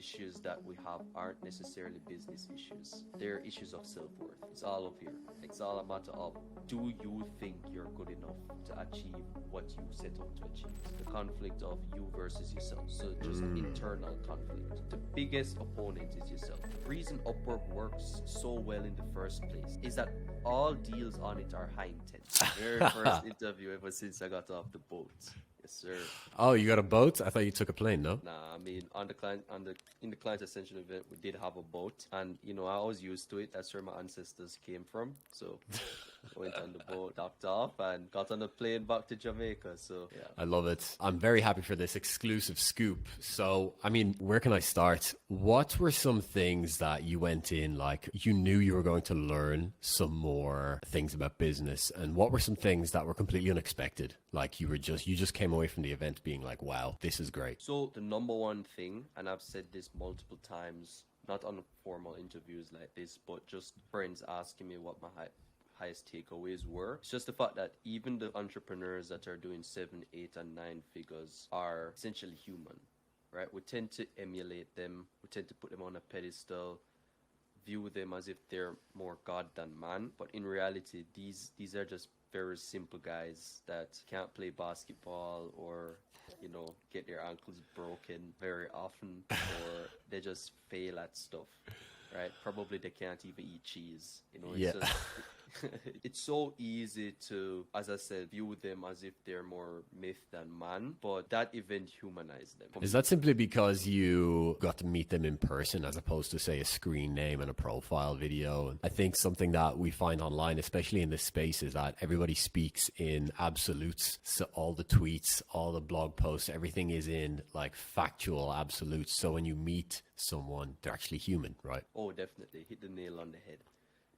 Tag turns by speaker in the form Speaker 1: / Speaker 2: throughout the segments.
Speaker 1: issues that we have aren't necessarily business issues. They're issues of self-worth. It's all up here. It's all a matter of, do you think you're good enough to achieve what you set out to achieve? The conflict of you versus yourself. So just internal conflict. The biggest opponent is yourself. The reason Upwork works so well in the first place is that all deals on it are high intent. Very first interview ever since I got off the boat. Yes, sir.
Speaker 2: Oh, you got a boat? I thought you took a plane, no?
Speaker 1: Nah, I mean, in the client ascension event, we did have a boat, and I was used to it. That's where my ancestors came from. So I went on the boat, docked off, and got on a plane back to Jamaica. So yeah,
Speaker 2: I love it. I'm very happy for this exclusive scoop. So, I mean, where can I start? What were some things that you went in, like you knew you were going to learn some more things about business, and what were some things that were completely unexpected? Like you just came away from the event being like, wow, this is great.
Speaker 1: So the number one thing, and I've said this multiple times, not on formal interviews like this, but just friends asking me what my highest takeaways were. It's just the fact that even the entrepreneurs that are doing 7, 8, and 9 figures are essentially human, right? We tend to emulate them. We tend to put them on a pedestal, view them as if they're more God than man. But in reality, these are just very simple guys that can't play basketball or get their ankles broken very often, or they just fail at stuff, right? Probably they can't even eat cheese. It's just, it's so easy to, as I said, view them as if they're more myth than man, but that event humanized them.
Speaker 2: Is that simply because you got to meet them in person as opposed to, say, a screen name and a profile video? I think something that we find online, especially in this space, is that everybody speaks in absolutes. So all the tweets, all the blog posts, everything is in like factual absolutes. So when you meet someone, they're actually human, right?
Speaker 1: Oh, definitely. Hit the nail on the head.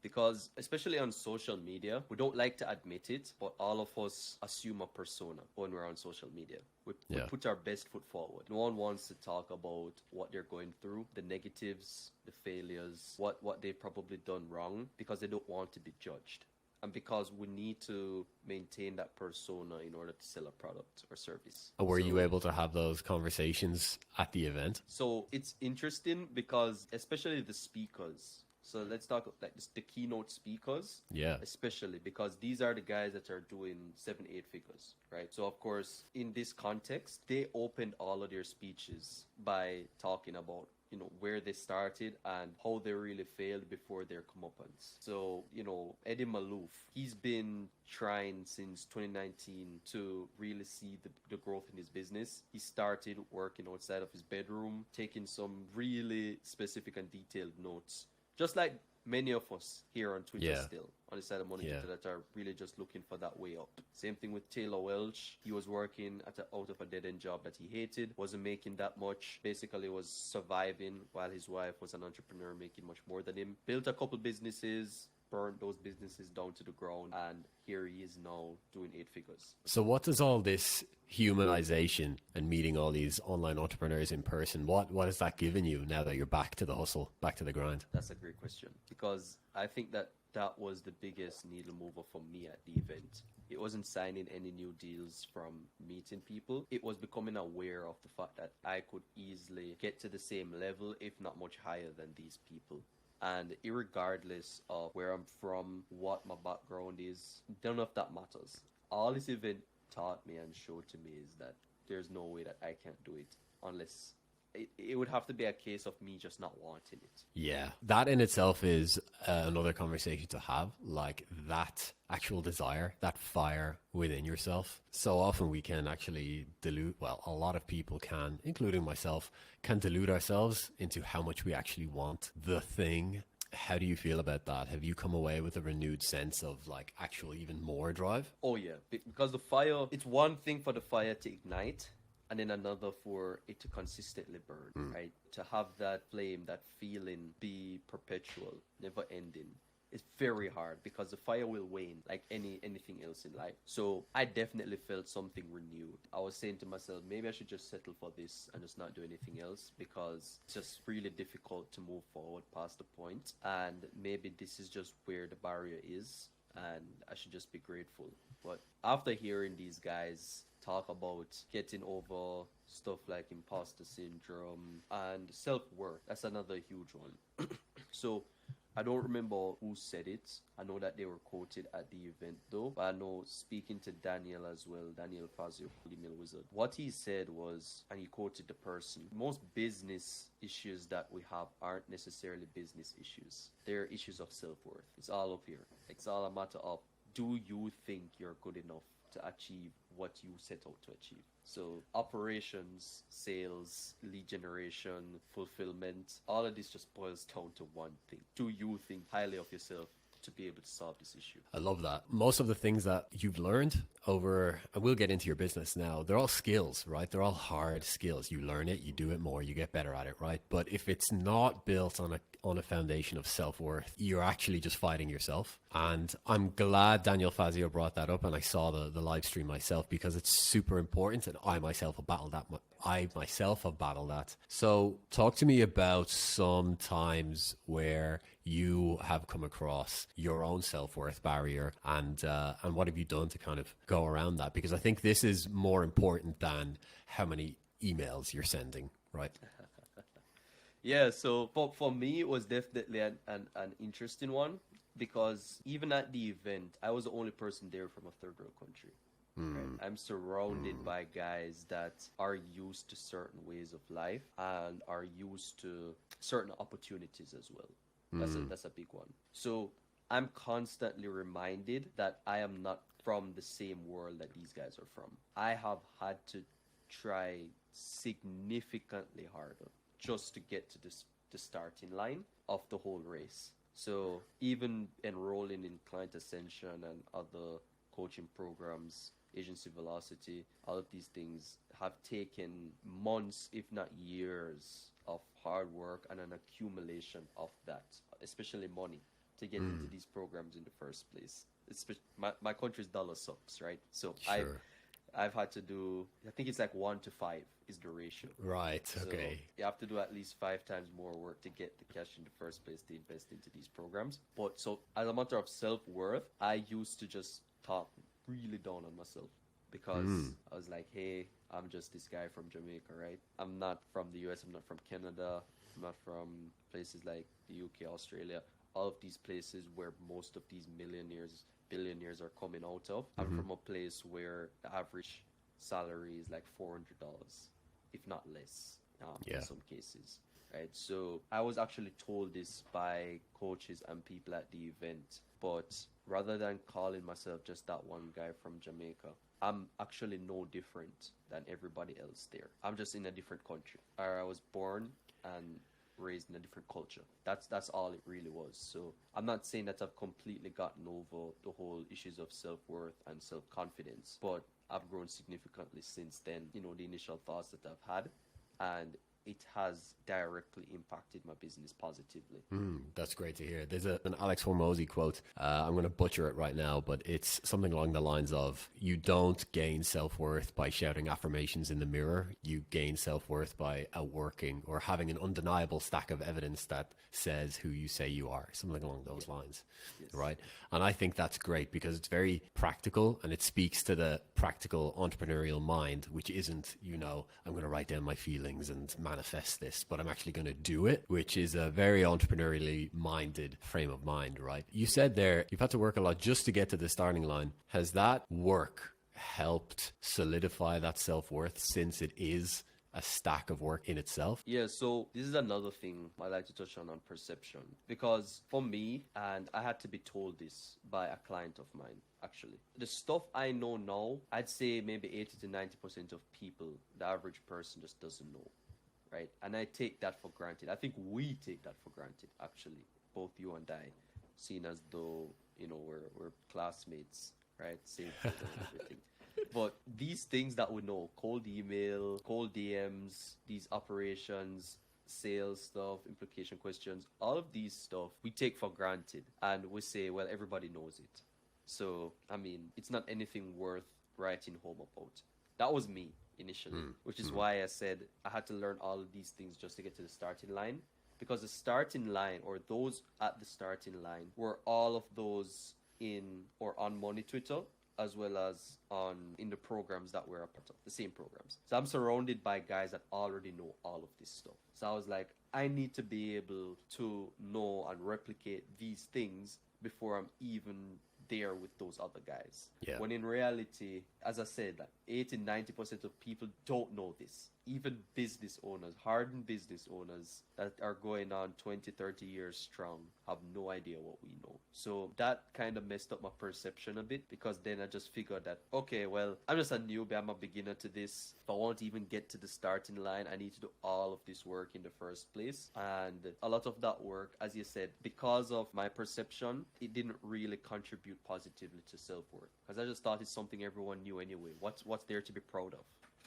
Speaker 1: Because especially on social media, we don't like to admit it, but all of us assume a persona when we're on social media. We put our best foot forward. No one wants to talk about what they're going through, the negatives, the failures, what they've probably done wrong, because they don't want to be judged. And because we need to maintain that persona in order to sell a product or service.
Speaker 2: Were you able to have those conversations at the event?
Speaker 1: So it's interesting because especially the speakers. So let's talk like the keynote speakers.
Speaker 2: Yeah.
Speaker 1: Especially because these are the guys that are doing 7, 8 figures, right? So of course, in this context, they opened all of their speeches by talking about where they started and how they really failed before their comeuppance. So, Eddie Malouf, he's been trying since 2019 to really see the growth in his business. He started working outside of his bedroom, taking some really specific and detailed notes. Just like many of us here on Twitter still, on the side of Money Twitter, that are really just looking for that way up. Same thing with Taylor Welch. He was working out of a dead-end job that he hated, wasn't making that much, basically was surviving while his wife was an entrepreneur making much more than him. Built a couple businesses, burned those businesses down to the ground, and here he is now doing 8 figures.
Speaker 2: So what does all this humanization and meeting all these online entrepreneurs in person, what has that given you now that you're back to the hustle, back to the grind?
Speaker 1: That's a great question, because I think that was the biggest needle mover for me at the event. It wasn't signing any new deals from meeting people. It was becoming aware of the fact that I could easily get to the same level, if not much higher than these people. And irregardless of where I'm from, what my background is, none of that matters. All this event taught me and showed to me is that there's no way that I can't do it unless it would have to be a case of me just not wanting it.
Speaker 2: Yeah, that in itself is another conversation to have, like that actual desire, that fire within yourself. So often we can actually dilute, well, a lot of people can, including myself, can dilute ourselves into how much we actually want the thing. How do you feel about that? Have you come away with a renewed sense of like actual even more drive?
Speaker 1: Oh yeah, because the fire, it's one thing for the fire to ignite, and then another for it to consistently burn, right? To have that flame, that feeling be perpetual, never ending. It's very hard because the fire will wane like anything else in life. So I definitely felt something renewed. I was saying to myself, maybe I should just settle for this and just not do anything else, because it's just really difficult to move forward past the point. And maybe this is just where the barrier is, and I should just be grateful. But after hearing these guys talk about getting over stuff like imposter syndrome and self-worth. That's another huge one. So I don't remember who said it. I know that they were quoted at the event though. But I know speaking to Daniel as well, Daniel Fazio, email wizard. What he said was, and he quoted the person, most business issues that we have aren't necessarily business issues. They're issues of self-worth. It's all up here. It's all a matter of, do you think you're good enough to achieve what you set out to achieve? So operations, sales, lead generation, fulfillment, all of this just boils down to one thing. Do you think highly of yourself to be able to solve this issue?
Speaker 2: I love that. Most of the things that you've learned over, and we'll get into your business now, they're all skills, right? They're all hard skills. You learn it, you do it more, you get better at it, right? But if it's not built on a foundation of self-worth, you're actually just fighting yourself. And I'm glad Daniel Fazio brought that up, and I saw the live stream myself, because it's super important, and I myself have battled that. So talk to me about some times where you have come across your own self-worth barrier, and what have you done to kind of go around that? Because I think this is more important than how many emails you're sending, right?
Speaker 1: Yeah, so for me, it was definitely an interesting one, because even at the event, I was the only person there from a third world country. Right? I'm surrounded by guys that are used to certain ways of life and are used to certain opportunities as well. That's a big one. So I'm constantly reminded that I am not from the same world that these guys are from. I have had to try significantly harder just to get to the starting line of the whole race. So even enrolling in Client Ascension and other coaching programs, Agency Velocity, all of these things have taken months, if not years, of hard work and an accumulation of that, especially money, to get into these programs in the first place. My country's dollar sucks, right? So
Speaker 2: Sure.
Speaker 1: I've had to do, I think it's like 1 to 5 is the ratio.
Speaker 2: Right.
Speaker 1: So
Speaker 2: Okay.
Speaker 1: you have to do at least 5 times more work to get the cash in the first place to invest into these programs. But so as a matter of self-worth, I used to just talk really down on myself, because I was like, hey, I'm just this guy from Jamaica, right? I'm not from the US, I'm not from Canada, I'm not from places like the UK, Australia, all of these places where most of these millionaires, billionaires are coming out of. I'm from a place where the average salary is like $400, if not less, in some cases, right? So I was actually told this by coaches and people at the event, but rather than calling myself just that one guy from Jamaica, I'm actually no different than everybody else there. I'm just in a different country. I was born and raised in a different culture. That's all it really was. So I'm not saying that I've completely gotten over the whole issues of self-worth and self-confidence, but I've grown significantly since then. You know, the initial thoughts that I've had, and it has directly impacted my business positively.
Speaker 2: That's great to hear. There's an Alex Hormozy quote. I'm going to butcher it right now, but it's something along the lines of, you don't gain self-worth by shouting affirmations in the mirror. You gain self-worth by working or having an undeniable stack of evidence that says who you say you are, something along those lines.
Speaker 1: Yes.
Speaker 2: Right? And I think that's great, because it's very practical, and it speaks to the practical entrepreneurial mind, which isn't, I'm going to write down my feelings and manifest this, but I'm actually going to do it, which is a very entrepreneurially minded frame of mind, right? You said there, you've had to work a lot just to get to the starting line. Has that work helped solidify that self-worth, since it is a stack of work in itself?
Speaker 1: Yeah, so this is another thing I like to touch on perception. Because for me, and I had to be told this by a client of mine, actually. The stuff I know now, I'd say maybe 80 to 90% of people, the average person, just doesn't know, right? And I take that for granted. I think we take that for granted, actually, both you and I, seeing as though, we're classmates, right? Same field and everything. But these things that we know, cold email, cold DMs, these operations, sales stuff, implication questions, all of these stuff we take for granted, and we say, well, everybody knows it. So, I mean, it's not anything worth writing home about. That was me initially, which is why I said I had to learn all of these things just to get to the starting line. Because the starting line, or those at the starting line, were all of those in or on Money Twitter, as well as on in the programs that we're a part of, the same programs. So I'm surrounded by guys that already know all of this stuff. So I was like, I need to be able to know and replicate these things before I'm even there with those other guys.
Speaker 2: Yeah.
Speaker 1: When in reality, as I said, like 80-90% of people don't know this. Even business owners, hardened business owners that are going on 20-30 years strong have no idea what we know. So that kind of messed up my perception a bit, because then I just figured that, okay, well, I'm just a newbie, I'm a beginner to this. If I want to even get to the starting line, I need to do all of this work in the first place. And a lot of that work, as you said, because of my perception, it didn't really contribute positively to self-worth, because I just thought it's something everyone knew anyway. What's there to be proud of?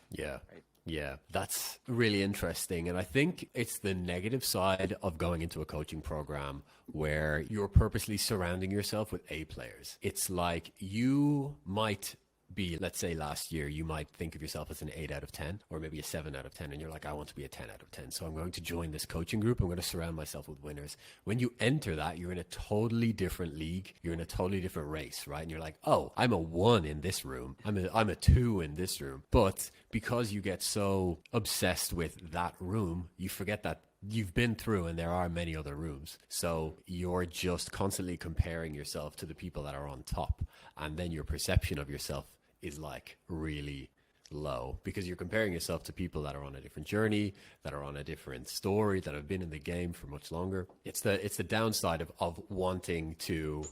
Speaker 2: Yeah.
Speaker 1: Right.
Speaker 2: Yeah, that's really interesting. And I think it's the negative side of going into a coaching program where you're purposely surrounding yourself with A players. It's like you might be, let's say last year, you might think of yourself as an 8 out of 10 or maybe a 7 out of 10. And you're like, I want to be a 10 out of 10. So I'm going to join this coaching group. I'm going to surround myself with winners. When you enter that, you're in a totally different league. You're in a totally different race, right? And you're like, oh, I'm a 1 in this room. I'm a 2 in this room. But because you get so obsessed with that room, you forget that you've been through and there are many other rooms. So you're just constantly comparing yourself to the people that are on top. And then your perception of yourself is like really low, because you're comparing yourself to people that are on a different journey, that are on a different story, that have been in the game for much longer. It's the downside of wanting to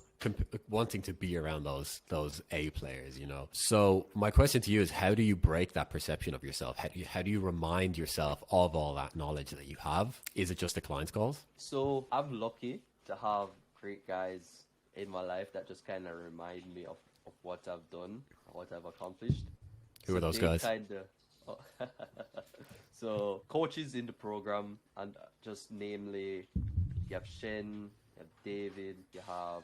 Speaker 2: be around those A players, you know. So my question to you is, how do you break that perception of yourself? How do you remind yourself of all that knowledge that you have? Is it just the client's calls?
Speaker 1: So I'm lucky to have great guys in my life that just kind of remind me of what I've done, what I've accomplished.
Speaker 2: Who are those guys?
Speaker 1: So coaches in the program, and just namely, you have Shen, you have David, you have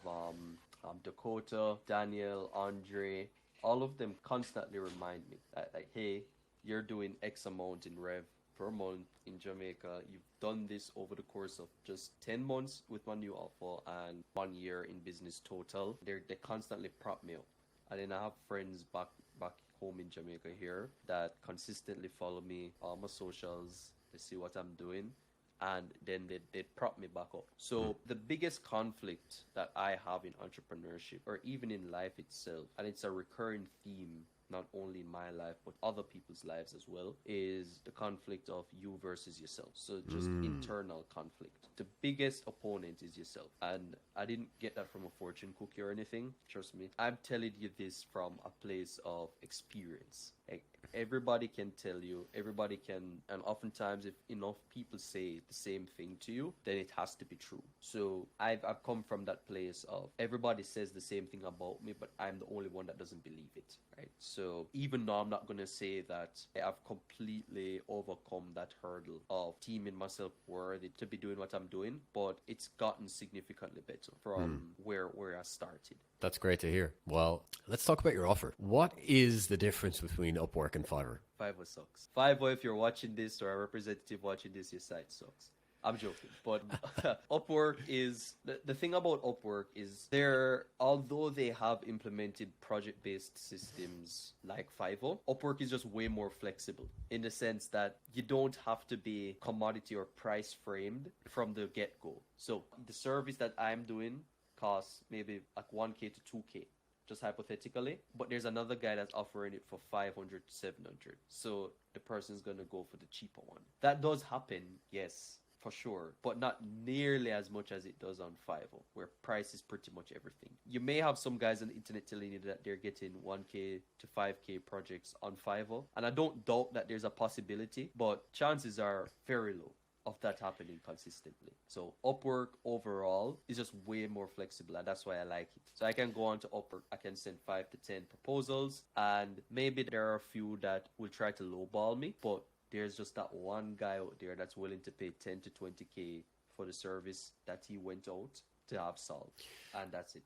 Speaker 1: Dakota, Daniel, Andre. All of them constantly remind me that, like, hey, you're doing X amount in rev per month in Jamaica. You've done this over the course of just 10 months with my new offer and 1 year in business total. They constantly prop me up. And then I have friends back home in Jamaica here that consistently follow me on my socials. They see what I'm doing, and then they prop me back up. So the biggest conflict that I have in entrepreneurship, or even in life itself, and it's a recurring theme not only in my life but other people's lives as well, is the conflict of you versus yourself. So just internal conflict. The biggest opponent is yourself. And I didn't get that from a fortune cookie or anything. Trust me. I'm telling you this from a place of experience. Like, everybody can tell you, everybody can, and oftentimes if enough people say the same thing to you, then it has to be true. So I've come from that place of everybody says the same thing about me, but I'm the only one that doesn't believe it, right? So even though I'm not going to say that I've completely overcome that hurdle of deeming myself worthy to be doing what I'm doing, but it's gotten significantly better from where I started.
Speaker 2: That's great to hear. Well, let's talk about your offer. What is the difference between Upwork and Fiverr?
Speaker 1: Fiverr sucks. Fiverr, if you're watching this, or a representative watching this, your site sucks. I'm joking. But Upwork is, the thing about Upwork is although they have implemented project-based systems like Fiverr, Upwork is just way more flexible in the sense that you don't have to be commodity or price framed from the get-go. So the service that I'm doing costs maybe like 1K to 2K, just hypothetically, but there's another guy that's offering it for 500 to 700. So the person's going to go for the cheaper one. That does happen, yes, for sure, but not nearly as much as it does on Fiverr, where price is pretty much everything. You may have some guys on the internet telling you that they're getting 1K to 5K projects on Fiverr, and I don't doubt that there's a possibility, but chances are very low of that happening consistently. So Upwork overall is just way more flexible, and that's why I like it. So I can go on to Upwork, I can send 5 to 10 proposals, and maybe there are a few that will try to lowball me, but there's just that one guy out there that's willing to pay 10 to 20K for the service that he went out to have solved, and that's it.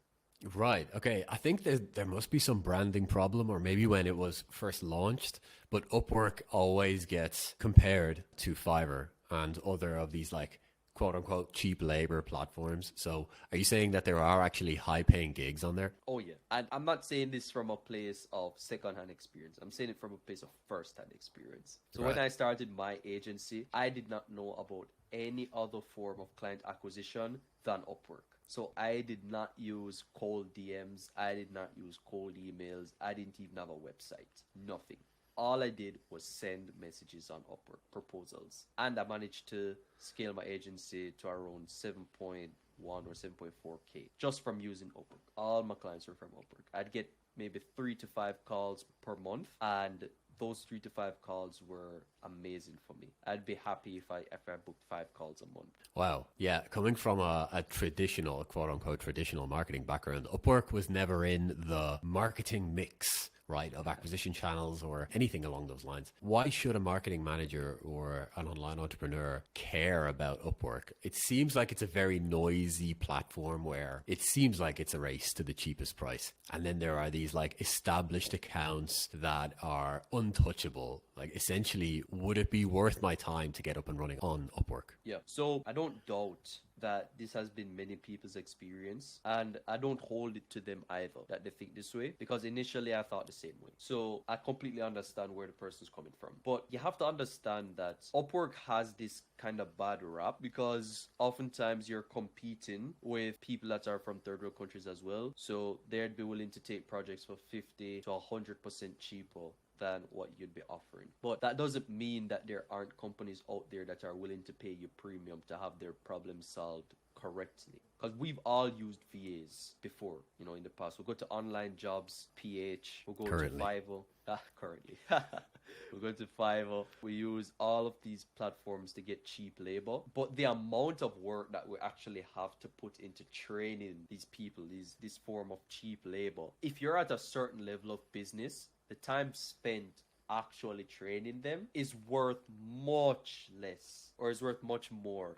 Speaker 2: Right. Okay. I think there must be some branding problem, or maybe when it was first launched, but Upwork always gets compared to Fiverr and other of these like quote unquote cheap labor platforms. So are you saying that there are actually high paying gigs on there?
Speaker 1: Oh yeah, and I'm not saying this from a place of second-hand experience. I'm saying it from a place of first-hand experience. So when
Speaker 2: Right.
Speaker 1: I started my agency, I did not know about any other form of client acquisition than Upwork. So I did not use cold DMs. I did not use cold emails. I didn't even have a website. Nothing. All I did was send messages on Upwork, proposals. And I managed to scale my agency to around 7.1 or 7.4K just from using Upwork. All my clients were from Upwork. I'd get maybe 3 to 5 calls per month, and those 3 to 5 calls were amazing for me. I'd be happy if I booked 5 calls a month.
Speaker 2: Wow. Yeah. Coming from a traditional, quote unquote, traditional marketing background, Upwork was never in the marketing mix, right, of acquisition channels or anything along those lines. Why should a marketing manager or an online entrepreneur care about Upwork? It seems like it's a very noisy platform where it seems like it's a race to the cheapest price. And then there are these like established accounts that are untouchable. Like essentially, would it be worth my time to get up and running on Upwork?
Speaker 1: Yeah. So I don't doubt that this has been many people's experience, and I don't hold it to them either that they think this way, because initially I thought the same way. So I completely understand where the person's coming from. But you have to understand that Upwork has this kind of bad rap because oftentimes you're competing with people that are from third world countries as well. So they'd be willing to take projects for 50 to 100% cheaper than what you'd be offering. But that doesn't mean that there aren't companies out there that are willing to pay you premium to have their problem solved correctly. Because we've all used VAs before, in the past. We'll go to Online Jobs, PH, we'll go
Speaker 2: Currently.
Speaker 1: to Fiverr. Currently. We'll go to Fiverr. We use all of these platforms to get cheap labor. But the amount of work that we actually have to put into training these people, this form of cheap labor, if you're at a certain level of business, the time spent actually training them is worth much less, or is worth much more,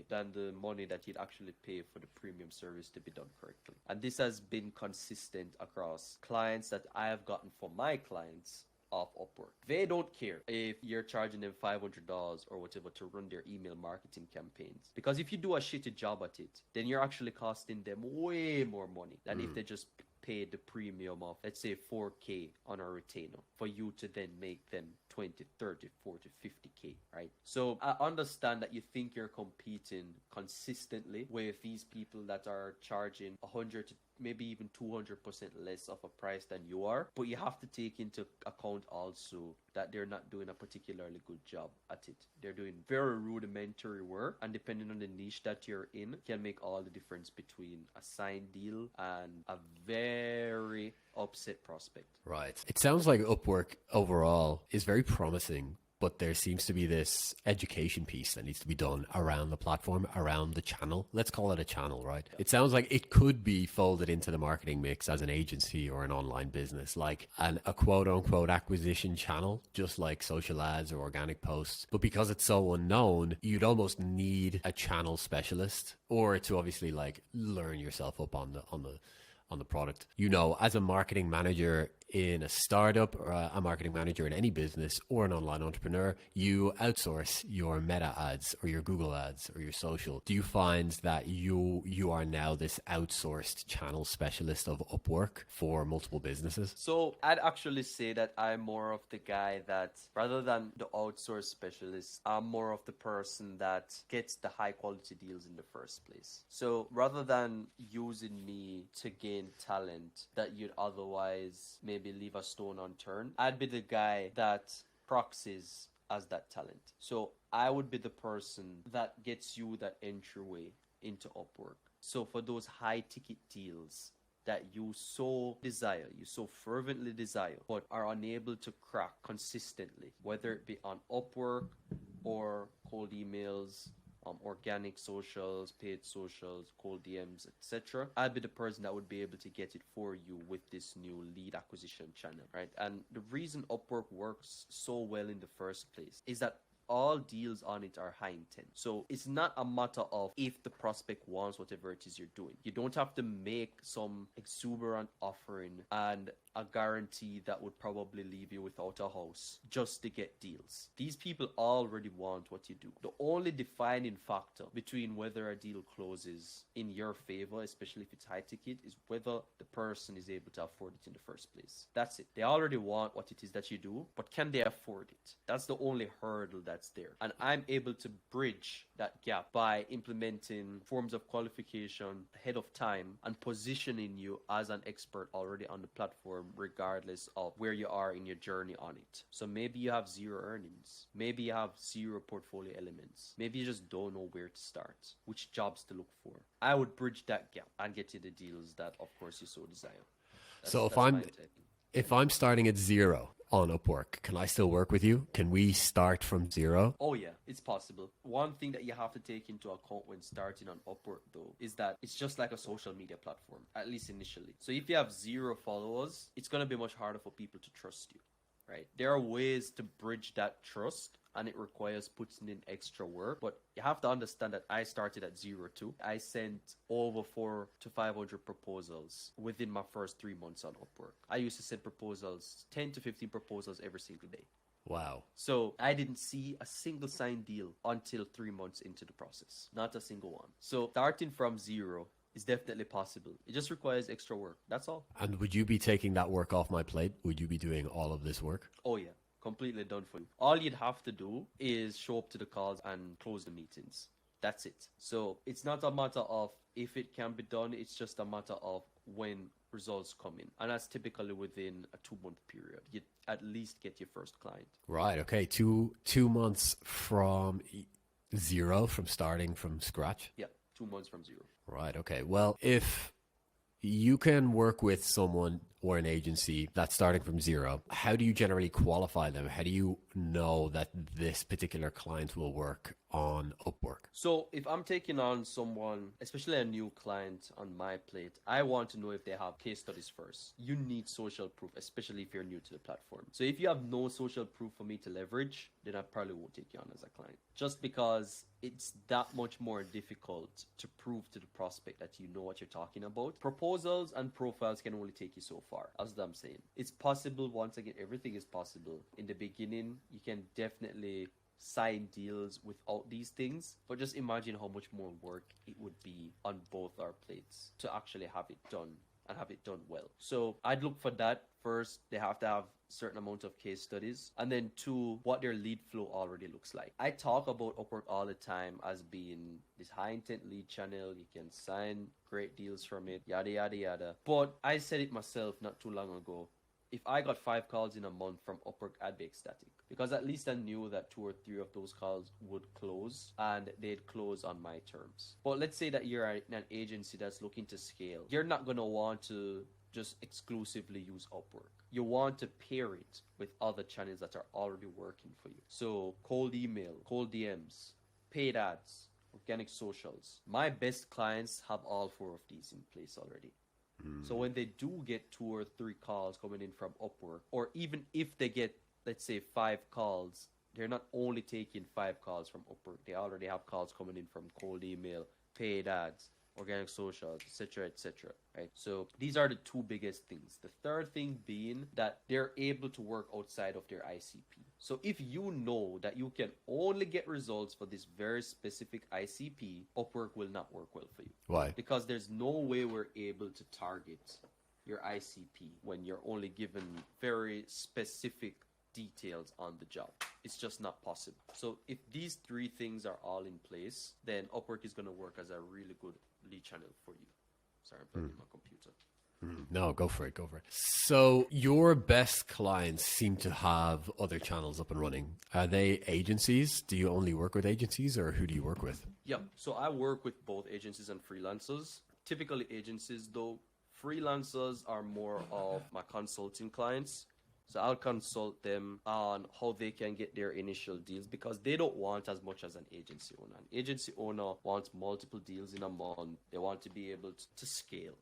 Speaker 1: than the money that you'd actually pay for the premium service to be done correctly. And this has been consistent across clients that I have gotten for my clients of Upwork. They don't care if you're charging them $500 or whatever to run their email marketing campaigns, because if you do a shitty job at it, then you're actually costing them way more money than if they just pay the premium of, let's say, 4K on a retainer for you to then make them 20, 30, 40, 50K, right? So I understand that you think you're competing consistently with these people that are charging 100 to maybe even 200% less of a price than you are, but you have to take into account also that they're not doing a particularly good job at it. They're doing very rudimentary work, and depending on the niche that you're in, can make all the difference between a signed deal and a very upset prospect.
Speaker 2: Right. It sounds like Upwork overall is very promising, but there seems to be this education piece that needs to be done around the platform, around the channel. Let's call it a channel, right? It sounds like it could be folded into the marketing mix as an agency or an online business, like a quote unquote acquisition channel, just like social ads or organic posts. But because it's so unknown, you'd almost need a channel specialist, or to obviously like learn yourself up on the product. As a marketing manager in a startup or a marketing manager in any business or an online entrepreneur, you outsource your meta ads or your Google ads or your social. Do you find that you are now this outsourced channel specialist of Upwork for multiple businesses?
Speaker 1: So I'd actually say that I'm more of the guy that, rather than the outsourced specialist, I'm more of the person that gets the high quality deals in the first place. So rather than using me to gain talent that you'd otherwise maybe leave a stone unturned, I'd be the guy that proxies as that talent. So I would be the person that gets you that entryway into Upwork. So for those high ticket deals that you so desire, you so fervently desire, but are unable to crack consistently, whether it be on Upwork or cold emails, organic socials, paid socials, cold DMs, etc. I'd be the person that would be able to get it for you with this new lead acquisition channel, right? And the reason Upwork works so well in the first place is that all deals on it are high intent. So it's not a matter of if the prospect wants whatever it is you're doing. You don't have to make some exuberant offering and a guarantee that would probably leave you without a house just to get deals. These people already want what you do. The only defining factor between whether a deal closes in your favor, especially if it's high ticket, is whether the person is able to afford it in the first place. That's it. They already want what it is that you do, but can they afford it? That's the only hurdle that's there. And I'm able to bridge that gap by implementing forms of qualification ahead of time and positioning you as an expert already on the platform, regardless of where you are in your journey on it. So maybe you have zero earnings. Maybe you have zero portfolio elements. Maybe you just don't know where to start, which jobs to look for. I would bridge that gap and get you the deals that, of course, you so desire.
Speaker 2: So if I'm starting at zero on Upwork, can I still work with you? Can we start from zero?
Speaker 1: Oh yeah, it's possible. One thing that you have to take into account when starting on Upwork though is that it's just like a social media platform, at least initially. So if you have zero followers, it's going to be much harder for people to trust you, right? There are ways to bridge that trust, and it requires putting in extra work. But you have to understand that I started at zero too. I sent over 400 to 500 proposals within my first 3 months on Upwork. I used to send proposals, 10 to 15 proposals every single day.
Speaker 2: Wow.
Speaker 1: So I didn't see a single signed deal until 3 months into the process. Not a single one. So starting from zero is definitely possible. It just requires extra work. That's all.
Speaker 2: And would you be taking that work off my plate? Would you be doing all of this work?
Speaker 1: Oh yeah. Completely done for you. All you'd have to do is show up to the calls and close the meetings. That's it. So it's not a matter of if it can be done, it's just a matter of when results come in. And that's typically within a 2-month period. You at least get your first client.
Speaker 2: Right. Okay. Two months from zero, from starting from scratch?
Speaker 1: Yeah, 2 months from zero.
Speaker 2: Right. Okay. Well, if you can work with someone or an agency that's starting from zero, how do you generally qualify them? How do you know that this particular client will work on Upwork?
Speaker 1: So if I'm taking on someone, especially a new client on my plate, I want to know if they have case studies first. You need social proof, especially if you're new to the platform. So if you have no social proof for me to leverage, then I probably won't take you on as a client. Just because it's that much more difficult to prove to the prospect that you know what you're talking about. Proposals and profiles can only take you so far, as I'm saying. It's possible, once again, everything is possible. In the beginning, you can definitely sign deals without these things, but just imagine how much more work it would be on both our plates to actually have it done and have it done well. So I'd look for that. First, they have to have certain amount of case studies, and then 2, what their lead flow already looks like. I talk about Upwork all the time as being this high intent lead channel. You can sign great deals from it, yada yada yada. But I said it myself not too long ago. If I got 5 calls in a month from Upwork, I'd be ecstatic, because at least I knew that 2 or 3 of those calls would close, and they'd close on my terms. But let's say that you're an agency that's looking to scale. You're not going to want to just exclusively use Upwork. You want to pair it with other channels that are already working for you. So cold email, cold DMs, paid ads, organic socials. My best clients have all 4 of these in place already. So when they do get 2 or 3 calls coming in from Upwork, or even if they get, let's say, 5 calls, they're not only taking 5 calls from Upwork. They already have calls coming in from cold email, paid ads, organic socials, etc., right? So these are the 2 biggest things. The third thing being that they're able to work outside of their ICP. So if you know that you can only get results for this very specific ICP, Upwork will not work well for you.
Speaker 2: Why?
Speaker 1: Because there's no way we're able to target your ICP when you're only given very specific details on the job. It's just not possible. So if these 3 things are all in place, then Upwork is going to work as a really good lead channel for you. Sorry, I'm plugging my computer.
Speaker 2: No, go for it. So your best clients seem to have other channels up and running. Are they agencies? Do you only work with agencies, or who do you work with?
Speaker 1: Yeah, so I work with both agencies and freelancers. Typically agencies, though. Freelancers are more of my consulting clients. So I'll consult them on how they can get their initial deals, because they don't want as much as an agency owner. An agency owner wants multiple deals in a month. They want to be able to scale,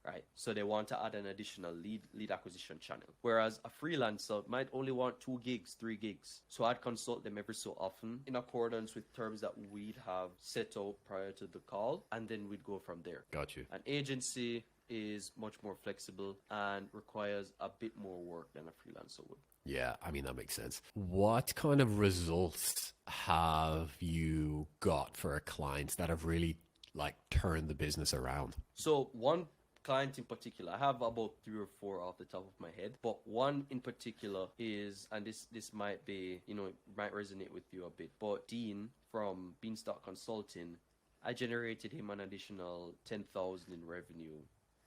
Speaker 1: right? So they want to add an additional lead acquisition channel. Whereas a freelancer might only want 2 gigs, 3 gigs. So I'd consult them every so often in accordance with terms that we'd have set out prior to the call, and then we'd go from there.
Speaker 2: Got you.
Speaker 1: An agency, is much more flexible and requires a bit more work than a freelancer would.
Speaker 2: Yeah, I mean, that makes sense. What kind of results have you got for clients that have really like turned the business around?
Speaker 1: So one client in particular, I have about 3 or 4 off the top of my head, but one in particular is, and this might be, it might resonate with you a bit, but Dean from Beanstalk Consulting, I generated him an additional 10,000 in revenue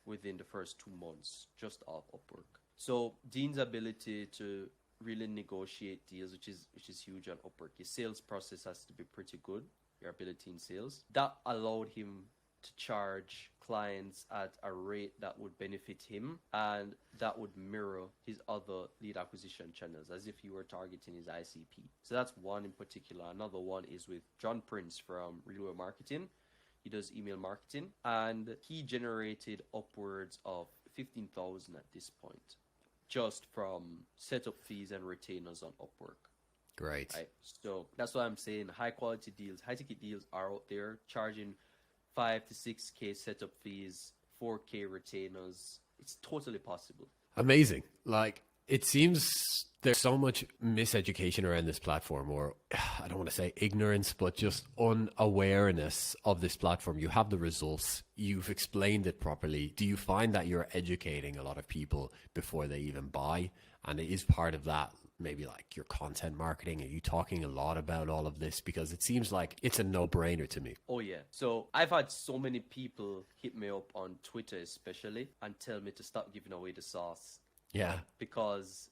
Speaker 1: within the first 2 months just off Upwork. So Dean's ability to really negotiate deals, which is huge on Upwork. Your sales process has to be pretty good, your ability in sales. That allowed him to charge clients at a rate that would benefit him and that would mirror his other lead acquisition channels as if you were targeting his ICP. So that's one in particular. Another one is with John Prince from Realware Marketing. He does email marketing and he generated upwards of 15,000 at this point just from setup fees and retainers on Upwork.
Speaker 2: Great.
Speaker 1: Right? So that's why I'm saying high quality deals, high ticket deals are out there charging 5 to 6K setup fees, 4K retainers. It's totally possible.
Speaker 2: Amazing. Like, it seems there's so much miseducation around this platform, or I don't want to say ignorance, but just unawareness of this platform. You have the results. You've explained it properly. Do you find that you're educating a lot of people before they even buy? And it is part of that, maybe like your content marketing. Are you talking a lot about all of this? Because it seems like it's a no-brainer to me.
Speaker 1: Oh yeah. So I've had so many people hit me up on Twitter especially and tell me to stop giving away the sauce.
Speaker 2: Yeah.
Speaker 1: Because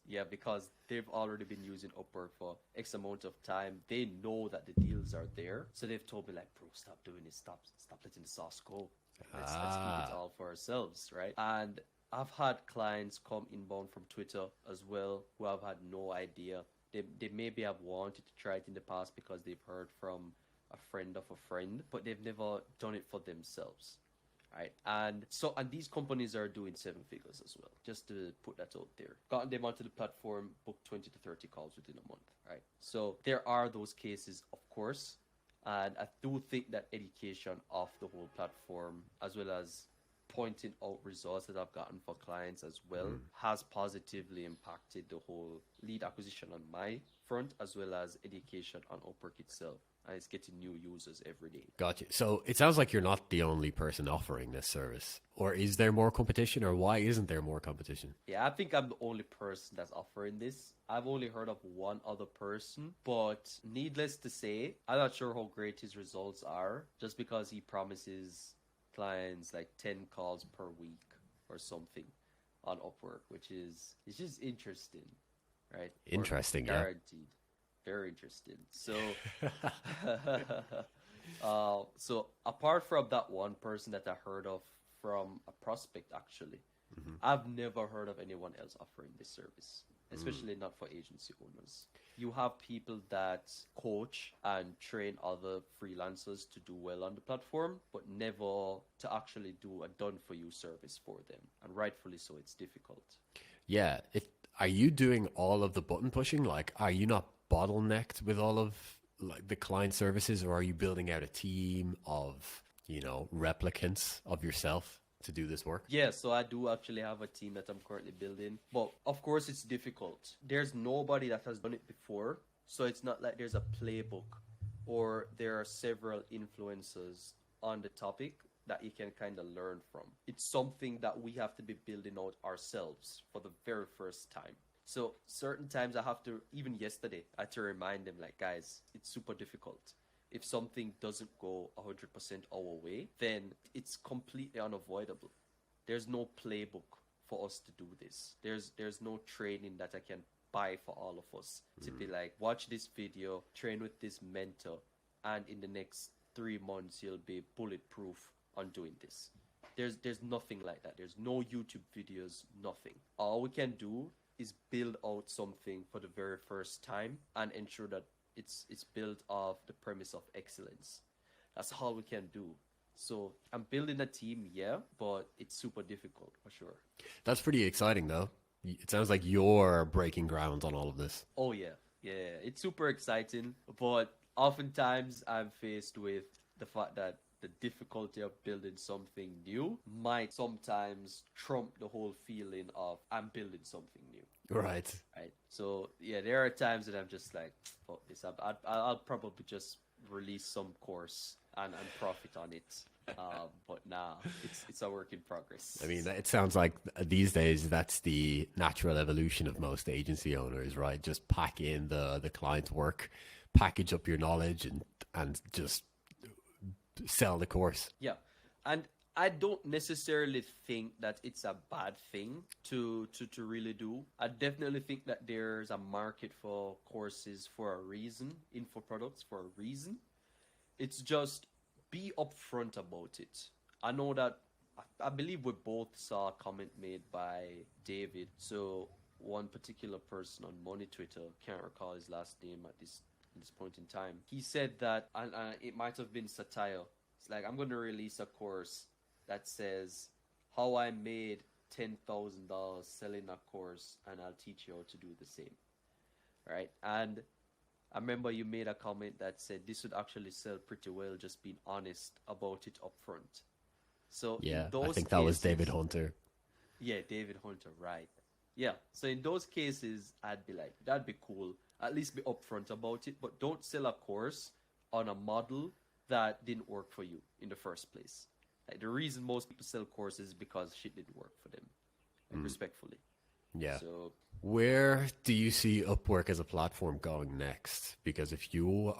Speaker 1: they've already been using Upwork for X amount of time. They know that the deals are there. So they've told me like, bro, stop doing this. Stop letting the sauce go. Let's keep it all for ourselves, right? And I've had clients come inbound from Twitter as well who have had no idea. They maybe have wanted to try it in the past because they've heard from a friend of a friend, but they've never done it for themselves. Right. And these companies are doing 7 figures as well, just to put that out there. Gotten them onto the platform, booked 20 to 30 calls within a month. Right. So there are those cases, of course. And I do think that education of the whole platform, as well as pointing out results that I've gotten for clients as well, has positively impacted the whole lead acquisition on my front, as well as education on Upwork itself. And it's getting new users every day.
Speaker 2: Gotcha. So it sounds like you're not the only person offering this service. Or is there more competition, or why isn't there more competition?
Speaker 1: Yeah, I think I'm the only person that's offering this. I've only heard of one other person, but needless to say, I'm not sure how great his results are, just because he promises clients like 10 calls per week or something on Upwork, which is, it's just interesting, right?
Speaker 2: Interesting, yeah.
Speaker 1: Guaranteed. Very interesting. So, so apart from that one person that I heard of from a prospect, actually, I've never heard of anyone else offering this service, especially not for agency owners. You have people that coach and train other freelancers to do well on the platform, but never to actually do a done-for-you service for them. And rightfully so, it's difficult.
Speaker 2: Yeah. Are you doing all of the button pushing? Like, are you not bottlenecked with all of like the client services, or are you building out a team of, replicants of yourself to do this work?
Speaker 1: Yeah, so I do actually have a team that I'm currently building. But of course it's difficult. There's nobody that has done it before. So it's not like there's a playbook or there are several influencers on the topic that you can kind of learn from. It's something that we have to be building out ourselves for the very first time. So certain times I have to, even yesterday, I had to remind them like, guys, it's super difficult. If something doesn't go 100% our way, then it's completely unavoidable. There's no playbook for us to do this. There's no training that I can buy for all of us to be like, watch this video, train with this mentor, and in the next 3 months you'll be bulletproof on doing this. There's nothing like that. There's no YouTube videos, nothing. All we can do is build out something for the very first time and ensure that it's built off the premise of excellence. That's all we can do. So I'm building a team, yeah, but it's super difficult for sure.
Speaker 2: That's pretty exciting though. It sounds like you're breaking ground on all of this.
Speaker 1: Oh yeah. It's super exciting, but oftentimes I'm faced with the fact that the difficulty of building something new might sometimes trump the whole feeling of I'm building something new.
Speaker 2: Right.
Speaker 1: Right. So yeah, there are times that I'm just like, fuck this. I'll probably just release some course and profit on it. But nah, it's a work in progress.
Speaker 2: I mean, it sounds like these days that's the natural evolution of most agency owners, right? Just pack in the client's work, package up your knowledge, and just sell the course.
Speaker 1: Yeah, and I don't necessarily think that it's a bad thing to really do. I definitely think that there's a market for courses for a reason, info products for a reason. It's just be upfront about it. I know that I believe we both saw a comment made by David. So one particular person on Money Twitter, can't recall his last name at this point in time. He said that, and it might have been satire. It's like, I'm going to release a course that says how I made $10,000 selling a course, and I'll teach you how to do the same. Right? And I remember you made a comment that said this would actually sell pretty well, just being honest about it up front. So
Speaker 2: Yeah,
Speaker 1: in those
Speaker 2: I think that
Speaker 1: cases,
Speaker 2: was David Hunter.
Speaker 1: Yeah, David Hunter, right. Yeah, so in those cases, I'd be like, that'd be cool. At least be upfront about it, but don't sell a course on a model that didn't work for you in the first place. Like, the reason most people sell courses is because shit didn't work for them, like, respectfully.
Speaker 2: Yeah.
Speaker 1: So
Speaker 2: Where do you see Upwork as a platform going next? Because if you're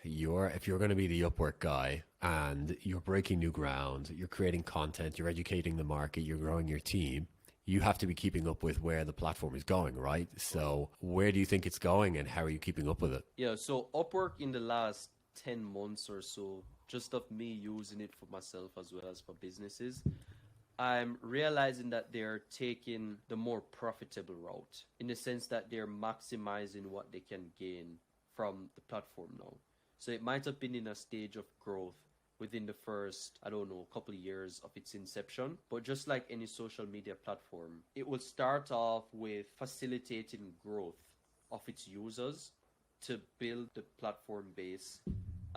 Speaker 2: going to be the Upwork guy and you're breaking new ground, you're creating content, you're educating the market, you're growing your team, you have to be keeping up with where the platform is going, right? So where do you think it's going, and how are you keeping up with it?
Speaker 1: yeah, so Upwork in the last 10 months or so, just of me using it for myself as well as for businesses, I'm realizing that they're taking the more profitable route, in the sense that they're maximizing what they can gain from the platform now. So it might have been in a stage of growth within the first, I don't know, couple of years of its inception. But just like any social media platform, it will start off with facilitating growth of its users to build the platform base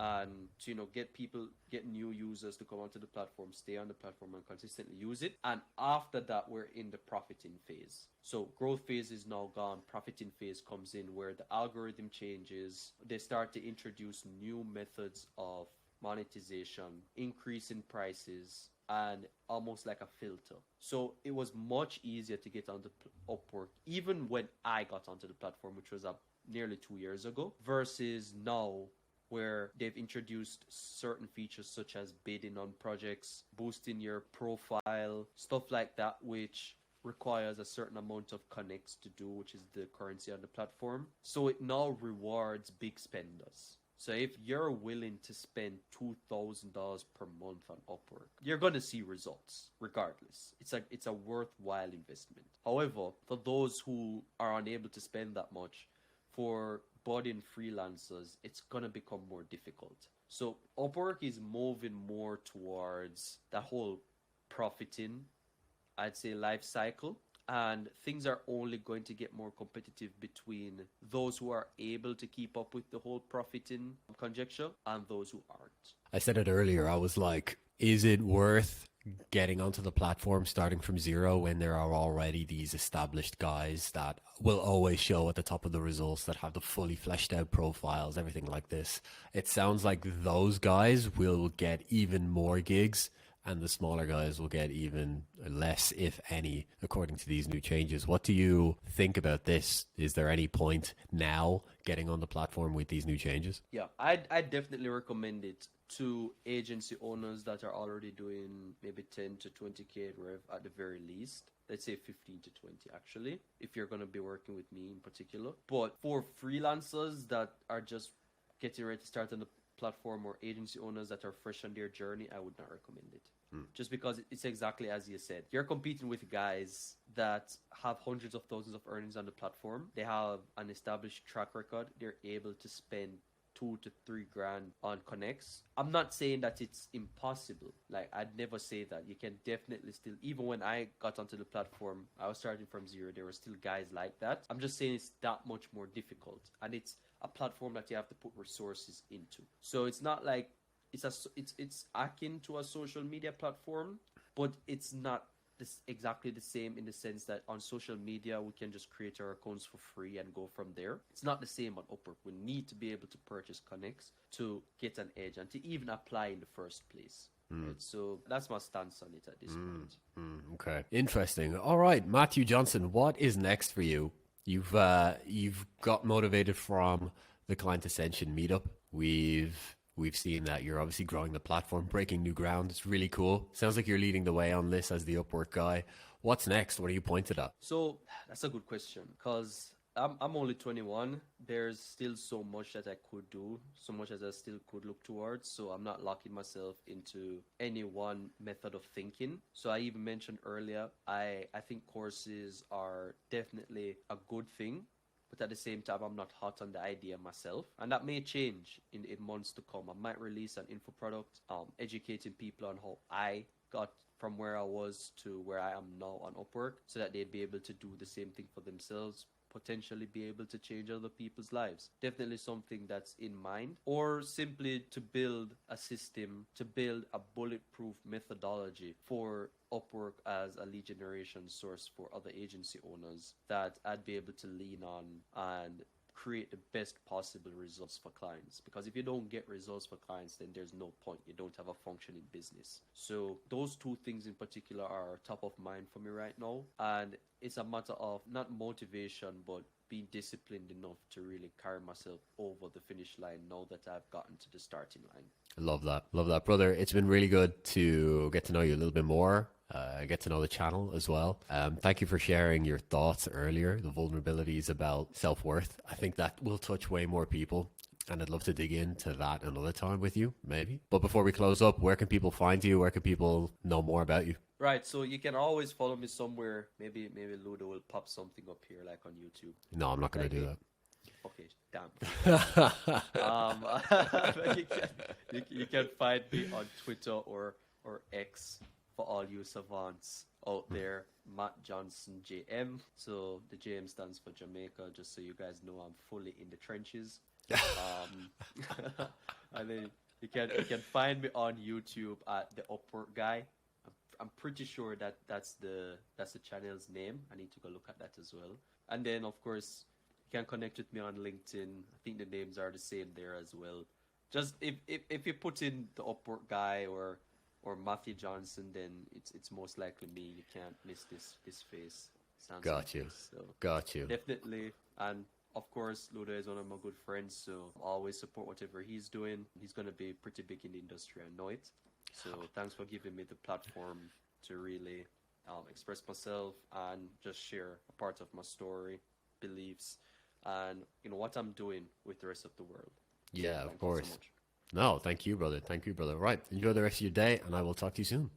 Speaker 1: and to, get new users to come onto the platform, stay on the platform and consistently use it. And after that, we're in the profiting phase. So growth phase is now gone. Profiting phase comes in, where the algorithm changes. They start to introduce new methods of monetization, increase in prices, and almost like a filter. So it was much easier to get onto Upwork, even when I got onto the platform, which was nearly 2 years ago, versus now, where they've introduced certain features such as bidding on projects, boosting your profile, stuff like that, which requires a certain amount of connects to do, which is the currency on the platform. So it now rewards big spenders. So if you're willing to spend $2,000 per month on Upwork, you're going to see results regardless. It's a worthwhile investment. However, for those who are unable to spend that much, for budding freelancers, it's going to become more difficult. So Upwork is moving more towards that whole profiting, I'd say, life cycle. And things are only going to get more competitive between those who are able to keep up with the whole profiting conjecture and those who aren't.
Speaker 2: I said it earlier. I was like, is it worth getting onto the platform starting from zero when there are already these established guys that will always show at the top of the results, that have the fully fleshed out profiles, everything like this? It sounds like those guys will get even more gigs, and the smaller guys will get even less, if any, according to these new changes. What do you think about this? Is there any point now getting on the platform with these new changes?
Speaker 1: Yeah, I'd definitely recommend it to agency owners that are already doing maybe 10 to 20K rev at the very least. Let's say 15 to 20, actually, if you're going to be working with me in particular. But for freelancers that are just getting ready to start on the platform, or agency owners that are fresh on their journey, I would not recommend it. Just because it's exactly as you said. You're competing with guys that have hundreds of thousands of earnings on the platform. They have an established track record. They're able to spend 2 to 3 grand on connects. I'm not saying that it's impossible. Like, I'd never say that. You can definitely still, even when I got onto the platform, I was starting from zero. There were still guys like that. I'm just saying it's that much more difficult. And it's a platform that you have to put resources into. So it's not like it's akin to a social media platform, but it's not this exactly the same in the sense that on social media we can just create our accounts for free and go from there. It's not the same on Upwork. We need to be able to purchase connects to get an edge and to even apply in the first place. Right? So that's my stance on it at this point.
Speaker 2: Okay, interesting. All right, Matthew Johnson, what is next for you? You've got motivated from the Client Ascension meetup. We've seen that you're obviously growing the platform, breaking new ground. It's really cool. Sounds like you're leading the way on this as the Upwork guy. What's next? What are you pointed at?
Speaker 1: So that's a good question because I'm only 21. There's still so much that I could do, so much as I still could look towards. So I'm not locking myself into any one method of thinking. So I even mentioned earlier, I think courses are definitely a good thing. But at the same time, I'm not hot on the idea myself. And that may change in months to come. I might release an info product, educating people on how I got from where I was to where I am now on Upwork so that they'd be able to do the same thing for themselves, potentially be able to change other people's lives. Definitely something that's in mind. Or simply to build a system, to build a bulletproof methodology for Upwork as a lead generation source for other agency owners that I'd be able to lean on and create the best possible results for clients. Because if you don't get results for clients, then there's no point. You don't have a functioning business. So those two things in particular are top of mind for me right now. And it's a matter of not motivation, but being disciplined enough to really carry myself over the finish line now that I've gotten to the starting line.
Speaker 2: I love that. Love that, brother. It's been really good to get to know you a little bit more, get to know the channel as well. Thank you for sharing your thoughts earlier, the vulnerabilities about self-worth. I think that will touch way more people. And I'd love to dig into that another time with you, maybe. But before we close up, where can people find you? Where can people know more about you?
Speaker 1: Right, so you can always follow me somewhere. Maybe Ludo will pop something up here, like on YouTube.
Speaker 2: No, I'm not going to do that.
Speaker 1: Okay, damn. You can find me on Twitter or X for all you savants out there. Matt Johnson JM. So the JM stands for Jamaica, just so you guys know I'm fully in the trenches. And then you can find me on YouTube at the Upwork guy. I'm pretty sure that's the channel's name. I need to go look at that as well. And then of course you can connect with me on LinkedIn. I think the names are the same there as well. Just if you put in the Upwork guy or Matthew Johnson, then it's most likely me. You can't miss this face.
Speaker 2: Got you.
Speaker 1: So
Speaker 2: Got you.
Speaker 1: definitely. And of course, Ludo is one of my good friends, so I always support whatever he's doing. He's going to be pretty big in the industry, I know it. So thanks for giving me the platform to really express myself and just share a part of my story, beliefs, and what I'm doing with the rest of the world.
Speaker 2: Yeah,
Speaker 1: so
Speaker 2: of course.
Speaker 1: So much.
Speaker 2: No, thank you, brother. Thank you, brother. Right. Enjoy the rest of your day, and I will talk to you soon.